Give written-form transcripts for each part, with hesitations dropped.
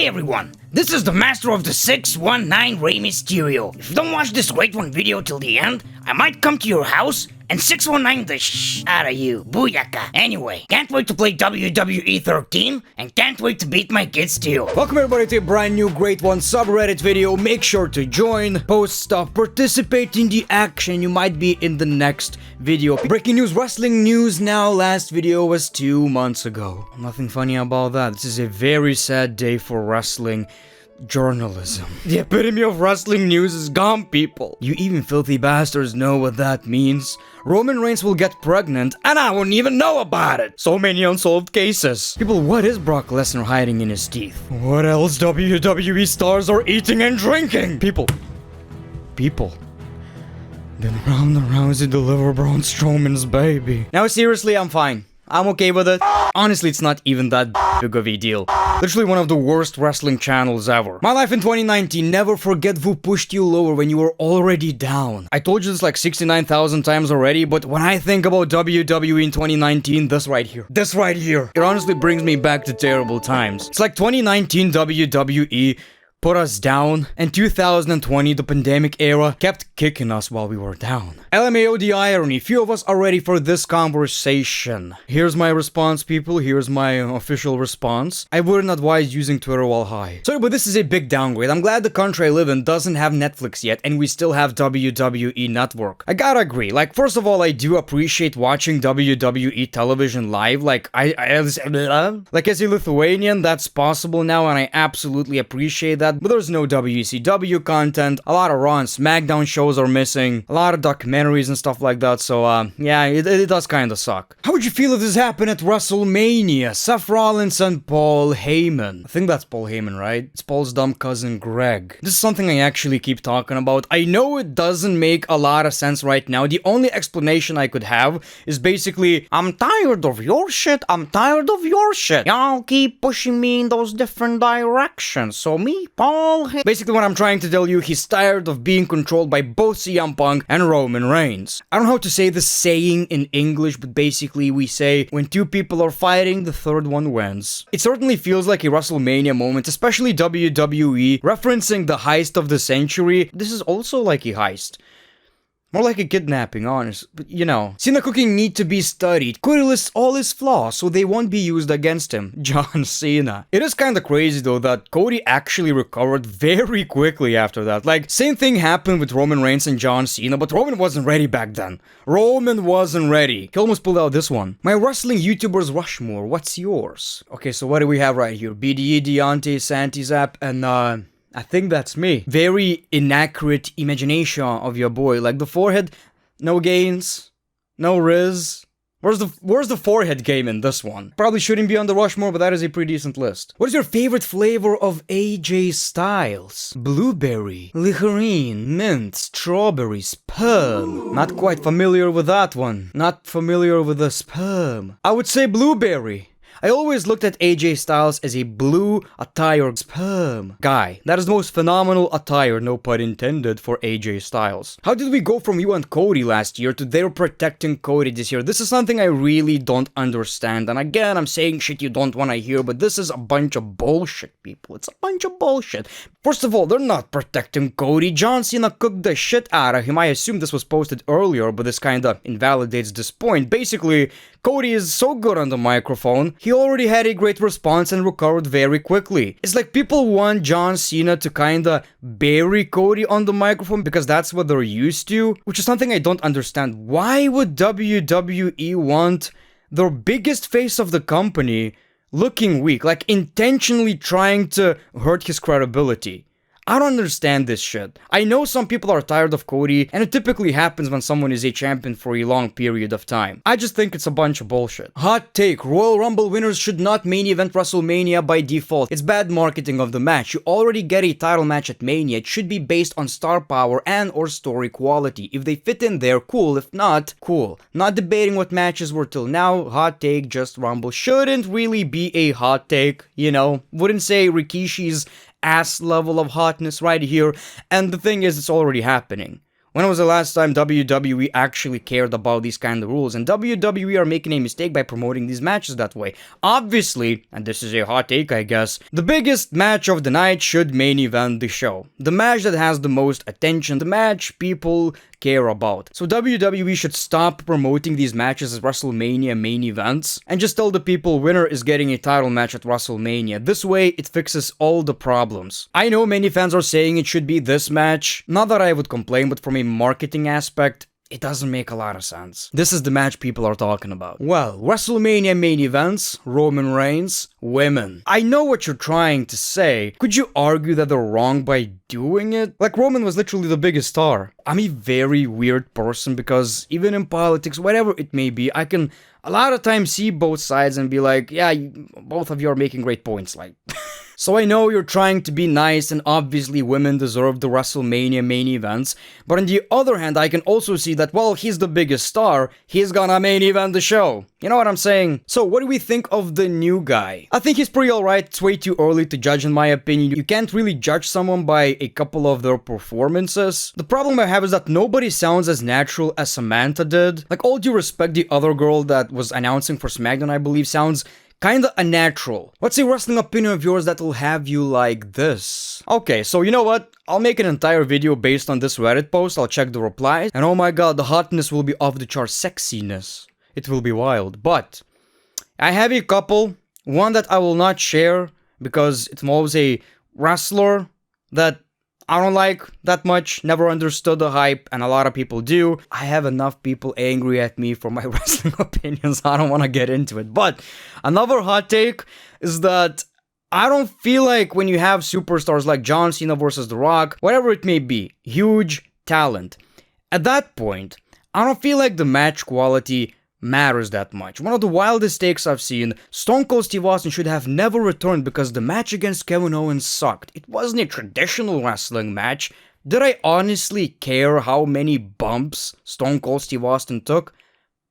Hey everyone, this is the master of the 619 Rey Mysterio. If you don't watch this Great One video till the end, I might come to your house and 619 the shh out of you. Booyaka. Anyway, can't wait to play WWE 13 and can't wait to beat my kids too. Welcome everybody to a brand new Great One subreddit video. Make sure to join, post stuff, participate in the action. You might be in the next video. Breaking news, wrestling news now. Last video was 2 months ago. Nothing funny about that. This is a very sad day for wrestling journalism. The epitome of wrestling news is gone, people. You even filthy bastards know what that means. Roman Reigns will get pregnant and I wouldn't even know about it. So many unsolved cases. People, what is Brock Lesnar hiding in his teeth? What else WWE stars are eating and drinking? People. Then Ronda Rousey deliver Braun Strowman's baby. Now seriously, I'm fine. I'm okay with it. Honestly, it's not even that big of a deal. Literally one of the worst wrestling channels ever. My life in 2019, never forget who pushed you lower when you were already down. I told you this like 69,000 times already, but when I think about WWE in 2019, this right here, it honestly brings me back to terrible times. It's like 2019 WWE put us down, and 2020, the pandemic era, kept kicking us while we were down. LMAO the irony, few of us are ready for this conversation. Here's my response, people, here's my official response. I wouldn't advise using Twitter while high. Sorry, but this is a big downgrade. I'm glad the country I live in doesn't have Netflix yet, and we still have WWE Network. I gotta agree, like, first of all, I do appreciate watching WWE television live, like, like as a Lithuanian, that's possible now, and I absolutely appreciate that. But there's no WCW content, a lot of Raw and SmackDown shows are missing, a lot of documentaries and stuff like that, so yeah, it does kinda suck. How would you feel if this happened at WrestleMania? Seth Rollins and Paul Heyman. I think that's Paul Heyman, right? It's Paul's dumb cousin Greg. This is something I actually keep talking about. I know it doesn't make a lot of sense right now. The only explanation I could have is basically, I'm tired of your shit, Y'all keep pushing me in those different directions, so me, Paul Heyman. Basically what I'm trying to tell you, he's tired of being controlled by both CM Punk and Roman Reigns. I don't know how to say this saying in English, but basically we say, when two people are fighting, the third one wins. It certainly feels like a WrestleMania moment, especially WWE, referencing the heist of the century. This is also like a heist. More like a kidnapping, honest. But, you know, Cena cooking need to be studied. Cody lists all his flaws, so they won't be used against him. John Cena. It is kinda crazy, though, that Cody actually recovered very quickly after that. Like, same thing happened with Roman Reigns and John Cena, but Roman wasn't ready back then. Roman wasn't ready. He almost pulled out this one. My wrestling YouTubers Rushmore, what's yours? Okay, so what do we have right here? BDE, Deontay, Santi Zap, and I think that's me. Very inaccurate imagination of your boy. Like the forehead, no gains, no riz. Where's the forehead game in this one? Probably shouldn't be on the Rushmore, but that is a pretty decent list. What is your favorite flavor of AJ Styles? Blueberry, licherine, mint, strawberry, sperm. Not quite familiar with that one. Not familiar with the sperm. I would say blueberry. I always looked at AJ Styles as a blue attire sperm guy. That is the most phenomenal attire, no pun intended, for AJ Styles. How did we go from you and Cody last year to they're protecting Cody this year? This is something I really don't understand. And again, I'm saying shit you don't want to hear, but this is a bunch of bullshit, people. It's a bunch of bullshit. First of all, they're not protecting Cody. John Cena cooked the shit out of him. I assume this was posted earlier, but this kinda invalidates this point. Basically, Cody is so good on the microphone, he already had a great response and recovered very quickly. It's like people want John Cena to kinda bury Cody on the microphone because that's what they're used to, which is something I don't understand. Why would WWE want their biggest face of the company looking weak, like intentionally trying to hurt his credibility? I don't understand this shit. I know some people are tired of Cody, and it typically happens when someone is a champion for a long period of time. I just think it's a bunch of bullshit. Hot take, Royal Rumble winners should not main event WrestleMania by default. It's bad marketing of the match. You already get a title match at Mania. It should be based on star power and or story quality. If they fit in there, cool. If not, cool. Not debating what matches were till now. Hot take, just Rumble. Shouldn't really be a hot take, you know. Wouldn't say Rikishi's ass level of hotness right here, and the thing is, it's already happening. When was the last time WWE actually cared about these kind of rules? And WWE are making a mistake by promoting these matches that way. Obviously, and this is a hot take I guess, the biggest match of the night should main event the show. The match that has the most attention, the match people care about. So WWE should stop promoting these matches as WrestleMania main events and just tell the people winner is getting a title match at WrestleMania. This way it fixes all the problems. I know many fans are saying it should be this match. Not that I would complain, but from a marketing aspect, it doesn't make a lot of sense. This is the match people are talking about. Well, WrestleMania main events, Roman Reigns, women. I know what you're trying to say. Could you argue that they're wrong by doing it? Like, Roman was literally the biggest star. I'm a very weird person because even in politics, whatever it may be, I can a lot of times see both sides and be like, yeah, both of you are making great points, like... So I know you're trying to be nice and obviously women deserve the WrestleMania main events, but on the other hand I can also see that, well, he's the biggest star, he's gonna main event the show. You know what I'm saying? So what do we think of the new guy? I think he's pretty alright. It's way too early to judge in my opinion. You can't really judge someone by a couple of their performances. The problem I have is that nobody sounds as natural as Samantha did. Like, all due respect, the other girl that was announcing for SmackDown, I believe, sounds kinda unnatural. What's a wrestling opinion of yours that will have you like this? Okay, so you know what? I'll make an entire video based on this Reddit post, I'll check the replies, and oh my god, the hotness will be off the chart, sexiness. It will be wild, but I have a couple, one that I will not share because it involves a wrestler that I don't like that much, never understood the hype, and a lot of people do. I have enough people angry at me for my wrestling opinions, I don't want to get into it. But another hot take is that I don't feel like when you have superstars like John Cena versus The Rock, whatever it may be, huge talent, at that point, I don't feel like the match quality matters that much. One of the wildest takes I've seen, Stone Cold Steve Austin should have never returned because the match against Kevin Owens sucked. It wasn't a traditional wrestling match. Did I honestly care how many bumps Stone Cold Steve Austin took?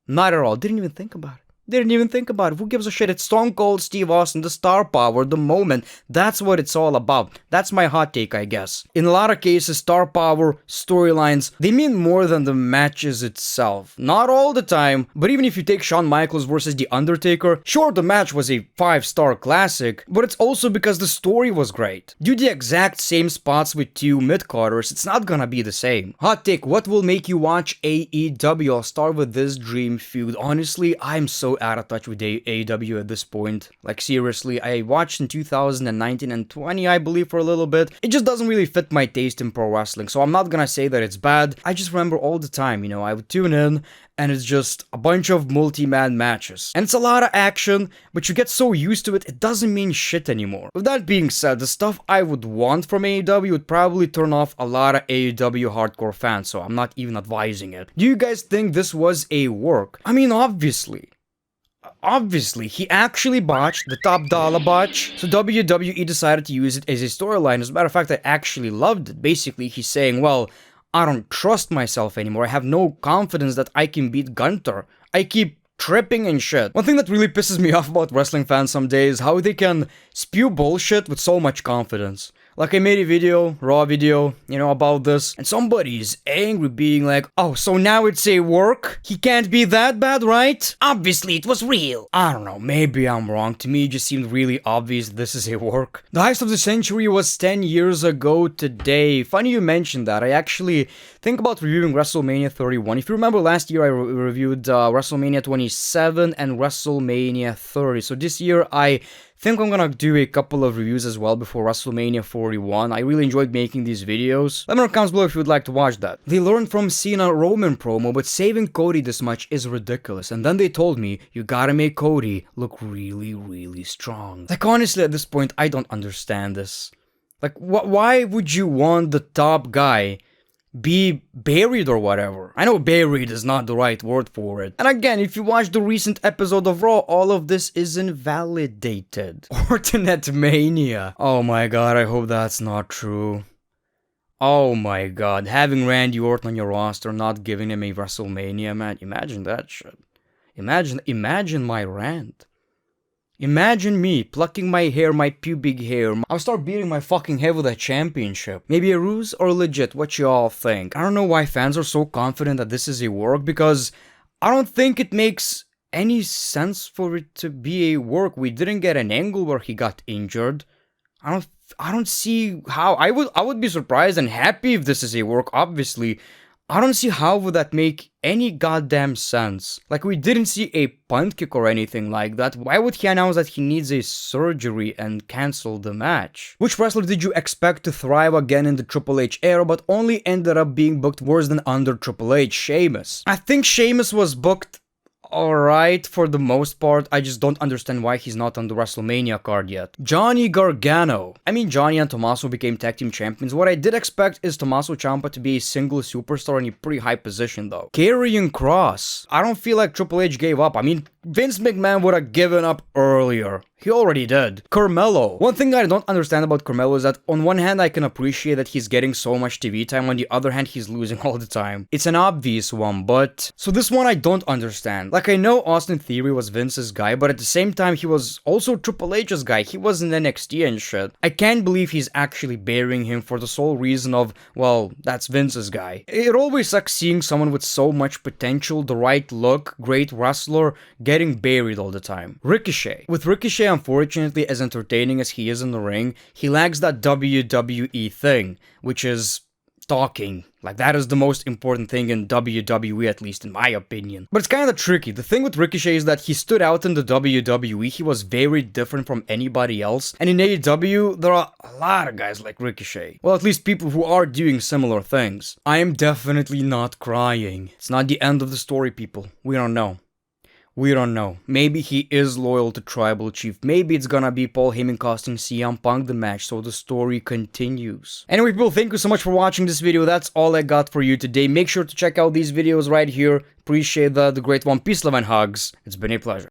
Not at all. Didn't even think about it. Didn't even think about it. Who gives a shit? It's Stone Cold Steve Austin, the star power, the moment. That's what it's all about. That's my hot take, I guess. In a lot of cases, star power, storylines, they mean more than the matches itself. Not all the time, but even if you take Shawn Michaels versus The Undertaker, sure, the match was a 5-star classic, but it's also because the story was great. Do the exact same spots with two mid-carders, it's not gonna be the same. Hot take, what will make you watch AEW? I'll start with this dream feud. Honestly, I'm so out of touch with AEW at this point. Like, seriously, I watched in 2019 and 20, I believe, for a little bit. It just doesn't really fit my taste in pro wrestling, so I'm not gonna say that it's bad. I just remember all the time, you know, I would tune in, and it's just a bunch of multi-man matches. And it's a lot of action, but you get so used to it, it doesn't mean shit anymore. With that being said, the stuff I would want from AEW would probably turn off a lot of AEW hardcore fans, so I'm not even advising it. Do you guys think this was a work? I mean, obviously, he actually botched the top dollar botch, so WWE decided to use it as a storyline. As a matter of fact, I actually loved it. Basically, he's saying, well, I don't trust myself anymore. I have no confidence that I can beat Gunther. I keep tripping and shit. One thing that really pisses me off about wrestling fans some days is how they can spew bullshit with so much confidence. Like, I made a video, raw video, you know, about this, and somebody's angry being like, oh, so now it's a work? He can't be that bad, right? Obviously, it was real. I don't know, maybe I'm wrong. To me, it just seemed really obvious this is a work. The heist of the century was 10 years ago today. Funny you mentioned that. I actually think about reviewing WrestleMania 31. If you remember, last year I reviewed WrestleMania 27 and WrestleMania 30. So this year I think I'm gonna do a couple of reviews as well before WrestleMania 41. I really enjoyed making these videos. Let me know in the comments below if you would like to watch that. They learned from Cena Roman promo, but saving Cody this much is ridiculous. And then they told me, you gotta make Cody look really, really strong. Like, honestly, at this point, I don't understand this. Like, why would you want the top guy be buried or whatever? I know buried is not the right word for it. And again, if you watch the recent episode of Raw, all of this is invalidated. Orton Mania. Oh my god, I hope that's not true. Oh my god, having Randy Orton on your roster, not giving him a WrestleMania match. Imagine that shit. Imagine my rant. Imagine me plucking my hair, my pubic hair. I'll start beating my fucking head with a championship. Maybe a ruse or legit, what you all think? I don't know why fans are so confident that this is a work, because I don't think it makes any sense for it to be a work. We didn't get an angle where he got injured. I don't see how. I would be surprised and happy if this is a work, obviously. I don't see how would that make any goddamn sense. Like, we didn't see a punt kick or anything like that. Why would he announce that he needs a surgery and cancel the match? Which wrestler did you expect to thrive again in the Triple H era but only ended up being booked worse than under Triple H? Sheamus. I think Sheamus was booked alright for the most part. I just don't understand why he's not on the WrestleMania card yet. Johnny Gargano. I mean, Johnny and Tommaso became tag team champions. What I did expect is Tommaso Ciampa to be a single superstar in a pretty high position though. Karrion Kross. I don't feel like Triple H gave up. I mean, Vince McMahon would have given up earlier. He already did. Carmelo. One thing I don't understand about Carmelo is that on one hand I can appreciate that he's getting so much TV time, on the other hand he's losing all the time. It's an obvious one, but... So this one I don't understand. Like, I know Austin Theory was Vince's guy, but at the same time he was also Triple H's guy. He was in NXT and shit. I can't believe he's actually burying him for the sole reason of, well, that's Vince's guy. It always sucks seeing someone with so much potential, the right look, great wrestler, getting buried all the time. Ricochet. With Ricochet, unfortunately, as entertaining as he is in the ring, he lacks that WWE thing, which is talking. Like, that is the most important thing in WWE, at least in my opinion. But it's kind of tricky. The thing with Ricochet is that he stood out in the WWE, he was very different from anybody else, and in AEW, there are a lot of guys like Ricochet. Well, at least people who are doing similar things. I am definitely not crying. It's not the end of the story, people. We don't know. We don't know. Maybe he is loyal to Tribal Chief. Maybe it's gonna be Paul Heyman costing CM Punk the match, so the story continues. Anyway, people, thank you so much for watching this video. That's all I got for you today. Make sure to check out these videos right here. Appreciate the great one. Peace, love, and hugs. It's been a pleasure.